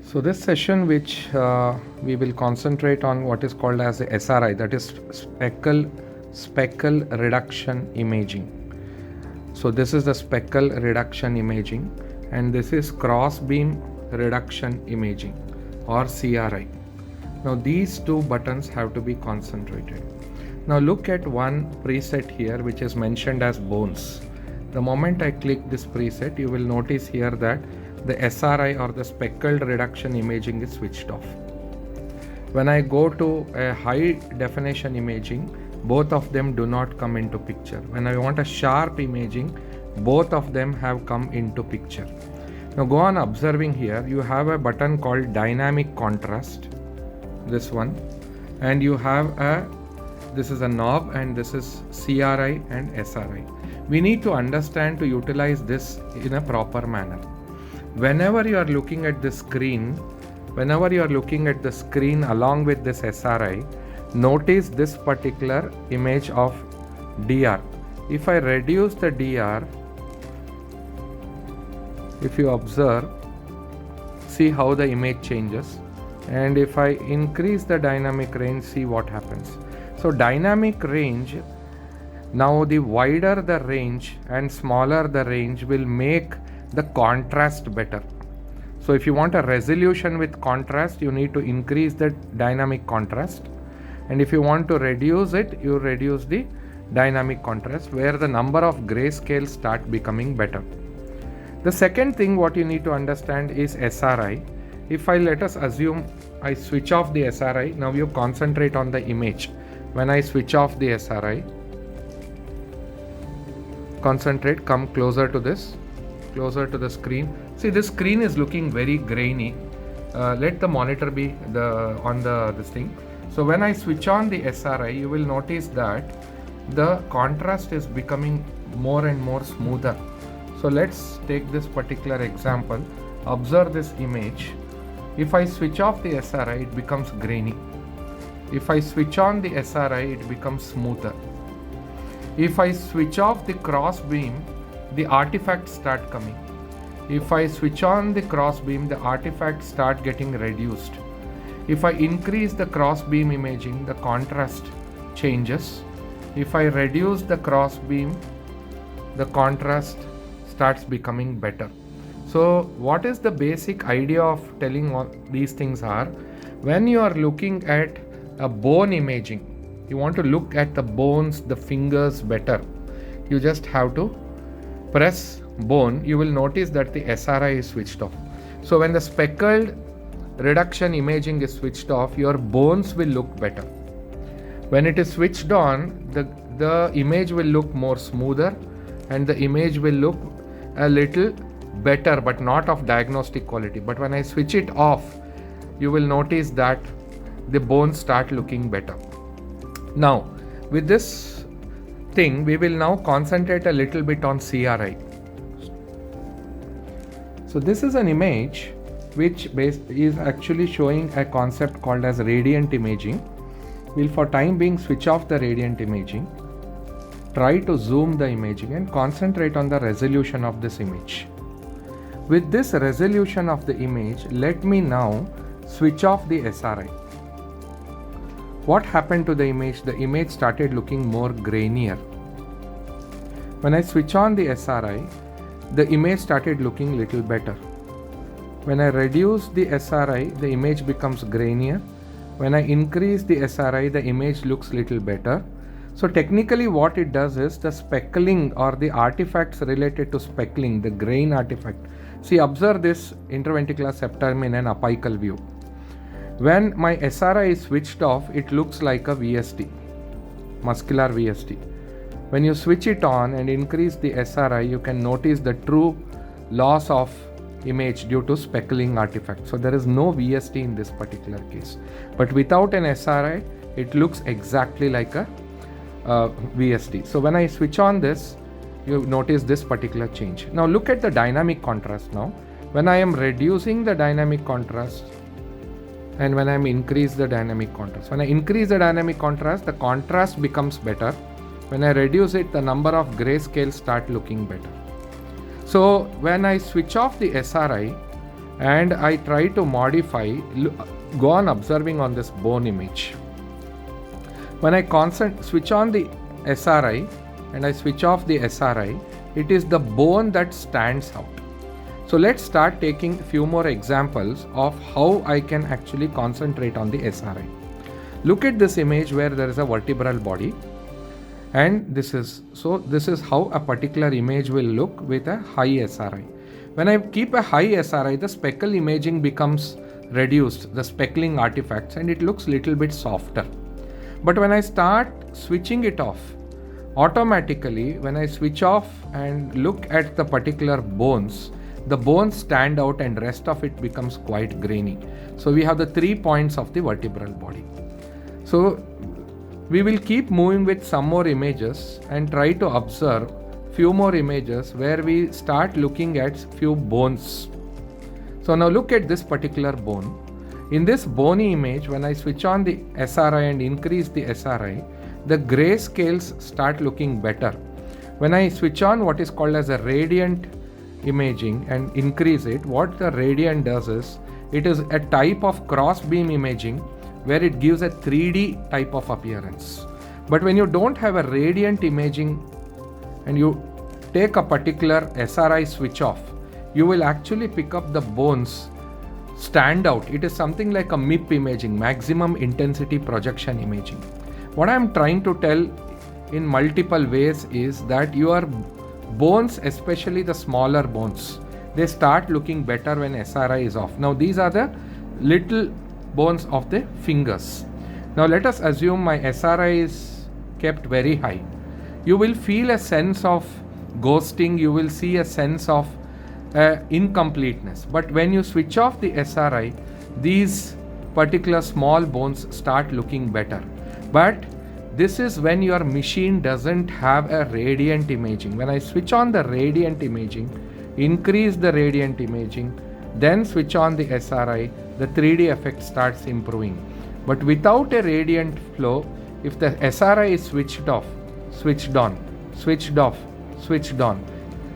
So this session which we will concentrate on what is called as the SRI, that is speckle reduction imaging. So this is the speckle reduction imaging and this is cross beam reduction imaging or CRI. Now these two buttons have to be concentrated. Now look at one preset here which is mentioned as bones. The moment I click this preset, you will notice here that the SRI or the speckled reduction imaging is switched off. When I go to a high definition imaging, both of them do not come into picture. When I want a sharp imaging, both of them have come into picture. Now go on observing here, you have a button called dynamic contrast, this one, and you have this is a knob and this is CRI and SRI. We need to understand to utilize this in a proper manner. Whenever you are looking at the screen, along with this SRI, notice this particular image of DR. If I reduce the DR, if you observe, see how the image changes. And if I increase the dynamic range, see what happens. So dynamic range, now the wider the range and smaller the range will make the contrast better. So if you want a resolution with contrast, you need to increase the dynamic contrast, and if you want to reduce it, you reduce the dynamic contrast, where the number of grayscale start becoming better. The second thing what you need to understand is SRI. If let us assume I switch off the SRI, now you concentrate on the image. When I switch off the SRI, concentrate, come closer to this, closer to the screen. See, this screen is looking very grainy. Let the monitor be on this thing. So when I switch on the SRI, you will notice that the contrast is becoming more and more smoother. So let's take this particular example. Observe this image. If I switch off the SRI, it becomes grainy. If I switch on the SRI, it becomes smoother. If I switch off the cross beam, the artifacts start coming. If I switch on the cross beam, the artifacts start getting reduced. If I increase the cross beam imaging, the contrast changes. If I reduce the cross beam, the contrast starts becoming better. So what is the basic idea of telling all these things are, when you are looking at a bone imaging, you want to look at the bones, the fingers better, you just have to press bone. You will notice that the SRI is switched off. So when the speckled reduction imaging is switched off, your bones will look better. When it is switched on, the image will look more smoother and the image will look a little better, but not of diagnostic quality. But when I switch it off, you will notice that the bones start looking better. Now with this thing, we will now concentrate a little bit on CRI. So this is an image which is actually showing a concept called as radiant imaging. We'll for time being switch off the radiant imaging, try to zoom the imaging and concentrate on the resolution of this image. With this resolution of the image, let me now switch off the SRI. What happened to the image? The image started looking more grainier. When I switch on the SRI, the image started looking little better. When I reduce the SRI, the image becomes grainier. When I increase the SRI, the image looks little better. So technically what it does is the speckling or the artifacts related to speckling, the grain artifact. See, observe this interventricular septum in an apical view. When my SRI is switched off, it looks like a VST, muscular VST. When you switch it on and increase the SRI, you can notice the true loss of image due to speckling artifact. So there is no VST in this particular case. But without an SRI, it looks exactly like a VST. So when I switch on this, you notice this particular change. Now look at the dynamic contrast now. When I am reducing the dynamic contrast and when I am increase the dynamic contrast. When I increase the dynamic contrast, the contrast becomes better. When I reduce it, the number of grayscale start looking better. So when I switch off the SRI, and I try to modify, go on observing on this bone image. When I switch on the SRI and I switch off the SRI, it is the bone that stands out. So let's start taking a few more examples of how I can actually concentrate on the SRI. Look at this image where there is a vertebral body, and this is how a particular image will look with a high SRI. When I keep a high SRI, the speckle imaging becomes reduced, the speckling artifacts, and it looks little bit softer. But when I start switching it off, automatically when I switch off and look at the particular bones, the bones stand out and rest of it becomes quite grainy. So we have the 3 points of the vertebral body. So we will keep moving with some more images and try to observe few more images where we start looking at few bones. So now look at this particular bone. In this bony image, when I switch on the SRI and increase the SRI, the gray scales start looking better. When I switch on what is called as a radiant imaging and increase it, what the radiant does is, it is a type of cross beam imaging where it gives a 3D type of appearance. But when you don't have a radiant imaging and you take a particular SRI switch off, you will actually pick up the bones stand out. It is something like a MIP imaging, maximum intensity projection imaging. What I am trying to tell in multiple ways is that your bones, especially the smaller bones, they start looking better when SRI is off. Now these are the little bones of the fingers. Now let us assume my SRI is kept very high. You will feel a sense of ghosting, you will see a sense of incompleteness. But when you switch off the SRI, these particular small bones start looking better. But this is when your machine doesn't have a radiant imaging. When I switch on the radiant imaging, increase the radiant imaging, then switch on the SRI, the 3D effect starts improving. But without a radiant flow, if the SRI is switched off, switched on, switched off, switched on,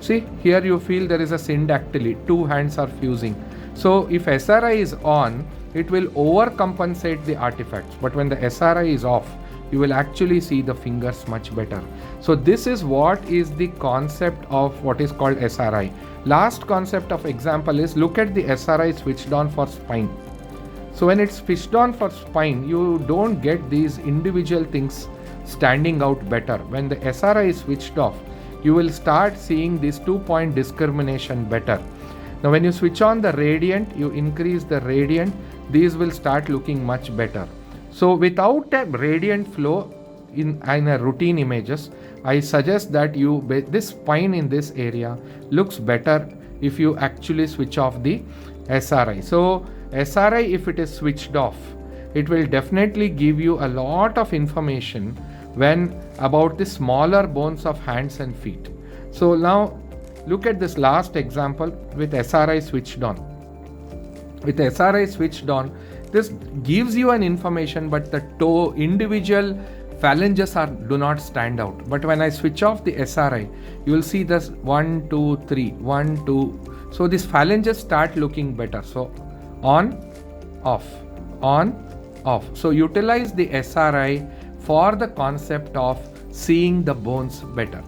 see here you feel there is a syndactyly, 2 hands are fusing. So if SRI is on, it will overcompensate the artifacts. But when the SRI is off, you will actually see the fingers much better. So this is what is the concept of what is called SRI. Last concept of example is, look at the SRI switched on for spine. So when it's switched on for spine, you don't get these individual things standing out better. When the SRI is switched off, you will start seeing this 2-point discrimination better. Now when you switch on the radiant, you increase the radiant, these will start looking much better. So without a radiant flow in a routine images, I suggest that this spine in this area looks better if you actually switch off the SRI. So SRI, if it is switched off, it will definitely give you a lot of information about the smaller bones of hands and feet. So now look at this last example with SRI switched on. With SRI switched on, this gives you an information, but the individual phalanges do not stand out. But when I switch off the SRI, you will see this 1, 2, 3, 1, 2. So these phalanges start looking better. So on, off, on, off. So utilize the SRI for the concept of seeing the bones better.